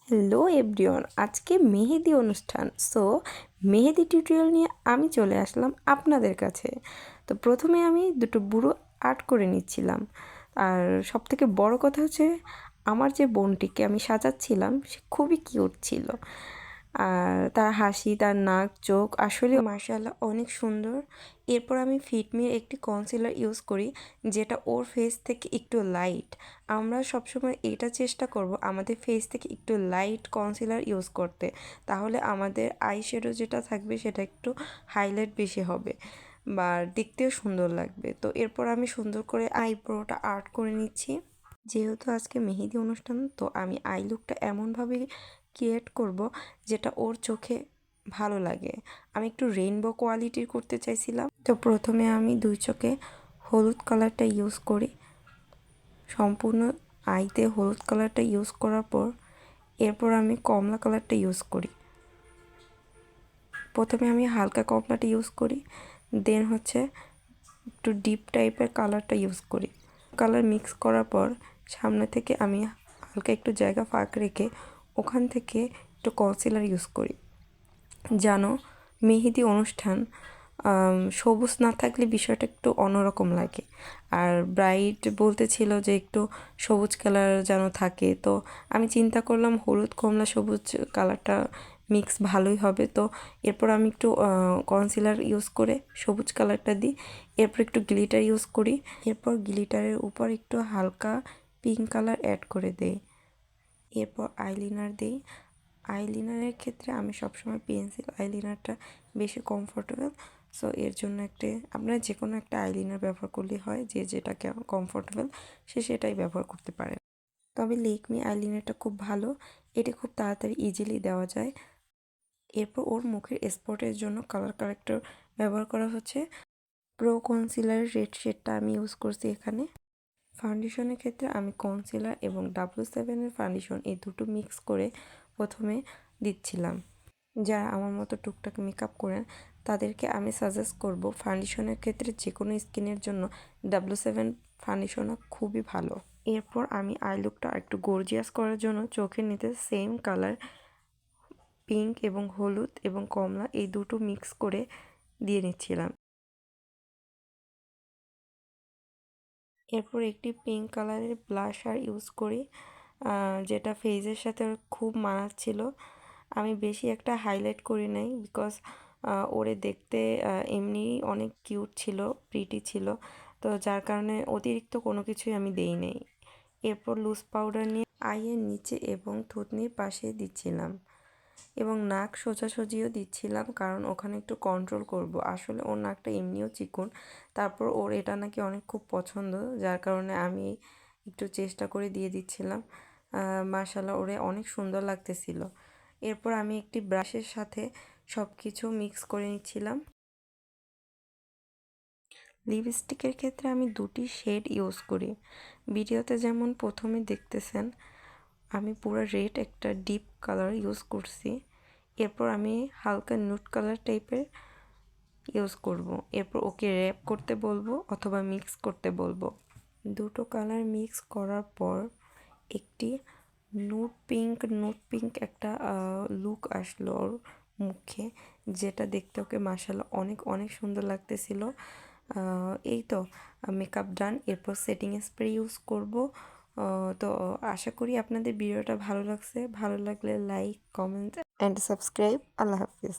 Hello everyone, আজকে মেহেদি অনুষ্ঠান। So মেহেদি tutorial নিয়ে আমি চলে আসলাম আপনাদের কাছে। তো প্রথমে আমি দুটো বুড়ো আর্ট করে নিচ্ছিলাম। আর সবথেকে বড় কথা হচ্ছে, আমার যে বোনটিকে আমি সাজাচ্ছিলাম সে খুবই কিউট ছিল। আর তার হাসি, তার নাক, চোখ আসলে মাশাআল্লাহ অনেক সুন্দর। এরপর আমি ফিটমির একটি কনসিলার ইউজ করি, যেটা ওর ফেস থেকে একটু লাইট। আমরা সবসময় এটা চেষ্টা করব আমাদের ফেস থেকে একটু লাইট কনসিলার ইউজ করতে, তাহলে আমাদের আই শ্যাডো যেটা থাকবে সেটা একটু হাইলাইট বেশি হবে বা দেখতেও সুন্দর লাগবে। তো এরপর আমি সুন্দর করে আইব্রোটা আর্ট করে নিচ্ছি। যেহেতু আজকে মেহেদি অনুষ্ঠান, তো আমি আই লুকটা এমনভাবে ক্রিয়েট করব যেটা ওর চোখে ভালো লাগে। আমি একটু রেইনবো কোয়ালিটির করতে চাইছিলাম। তো প্রথমে আমি দুই চোখে হলুদ কালারটা ইউজ করি। সম্পূর্ণ আইতে হলুদ কালারটা ইউজ করার পর এরপর আমি কমলা কালারটা ইউজ করি। প্রথমে আমি হালকা কমলাটা ইউজ করি, দেন হচ্ছে একটু ডিপ টাইপের কালারটা ইউজ করি। কালার মিক্স করার পর সামনে থেকে আমি হালকা একটু জায়গা ফাঁক রেখে ওখান থেকে একটু কনসিলার ইউজ করি। জানো, মেহেদি অনুষ্ঠান সবুজ না থাকলে বিষয়টা একটু অন্যরকম লাগে। আর ব্রাইড বলতেছিল যে একটু সবুজ কালার যেন থাকে, তো আমি চিন্তা করলাম হলুদ কমলা সবুজ কালারটা মিক্স ভালোই হবে। তো এরপর আমি একটু কনসিলার ইউজ করে সবুজ কালারটা দিই। এরপর একটু গ্লিটার ইউজ করি। এরপর গ্লিটারের উপর একটু হালকা পিঙ্ক কালার অ্যাড করে দেই। এরপর আইলাইনার দিই। আইলাইনারের ক্ষেত্রে আমি সবসময় পেন্সিল আইলাইনারটা বেশি কমফোর্টেবল। সো এর জন্য আপনারা যে কোনো একটা আইলাইনার ব্যবহার করলেই হয়, যে যেটা কমফোর্টেবল সে সেটাই ব্যবহার করতে পারে। তবে লেকমি আইলাইনারটা খুব ভালো, এটা খুব তাড়াতাড়ি ইজিলি দেওয়া যায়। এরপর ওর মুখের স্পটের জন্য কালার কারেক্টর ব্যবহার করা হচ্ছে। প্রো কনসিলারের রেড শেডটা আমি ইউজ করছি এখানে। ফাউন্ডেশনের ক্ষেত্রে আমি কনসিলার এবং W7-এর ফাউন্ডেশন এই দুটো মিক্স করে প্রথমে দিচ্ছিলাম। যারা আমার মতো টুকটাক মেকআপ করেন তাদেরকে আমি সাজেস্ট করব ফাউন্ডেশনের ক্ষেত্রে যে কোনো স্কিনের জন্য W7 ফাউন্ডেশন খুবই ভালো। এরপর আমি আই লুকটা একটু গর্জিয়াস করার জন্য চোখের নিচে সেম কালার পিঙ্ক এবং হলুদ এবং কমলা এই দুটো মিক্স করে দিয়ে নিচ্ছিলাম। এরপর একটি পিঙ্ক কালারের ব্লাশার ইউজ করি, যেটা ফেসের সাথে খুব মানাচ্ছিল। আমি বেশি একটা হাইলাইট করি নাই, বিকজ ওরে দেখতে এমনিই অনেক কিউট ছিল, প্রিটি ছিল। তো যার কারণে অতিরিক্ত কোনো কিছুই আমি দেই নাই। এরপর লুজ পাউডার নিয়ে আইয়ের নিচে এবং থুতনির পাশে দিচ্ছিলাম এবং নাক সোজাসুজিও দিচ্ছিলাম, কারণ ওখানে একটু কন্ট্রোল করব। আসলে ওর নাকটা এমনিও চিকন, তারপর ওর এটা নাকি অনেক খুব পছন্দ, যার কারণে আমি একটু চেষ্টা করে দিয়ে দিচ্ছিলাম। মাশাআল্লাহ ওরে অনেক সুন্দর লাগতেছিল। এরপর আমি একটি ব্রাশের সাথে সব কিছু মিক্স করে নিচ্ছিলাম। লিপস্টিকের ক্ষেত্রে আমি দুটি শেড ইউজ করি। ভিডিওতে যেমন প্রথমে দেখতেছেন, আমি পুরো রেড একটা ডিপ কালার ইউজ করছি। এরপর আমি হালকা নুড কালার টাইপের ইউজ করব। এরপর ওকে র্যাপ করতে বলবো অথবা মিক্স করতে বলবো। দুটো কালার মিক্স করার পর একটি নুড পিঙ্ক একটা লুক আসলো ওর মুখে, যেটা দেখতে ওকে মাশাআল্লাহ অনেক অনেক সুন্দর লাগতেছিল। এই তো মেকআপ ডান। এরপর সেটিং স্প্রে ইউজ করব। তো আশা করি আপনাদের ভিডিওটা ভালো লাগছে। ভালো লাগলে like, comment and subscribe. Allah Hafiz.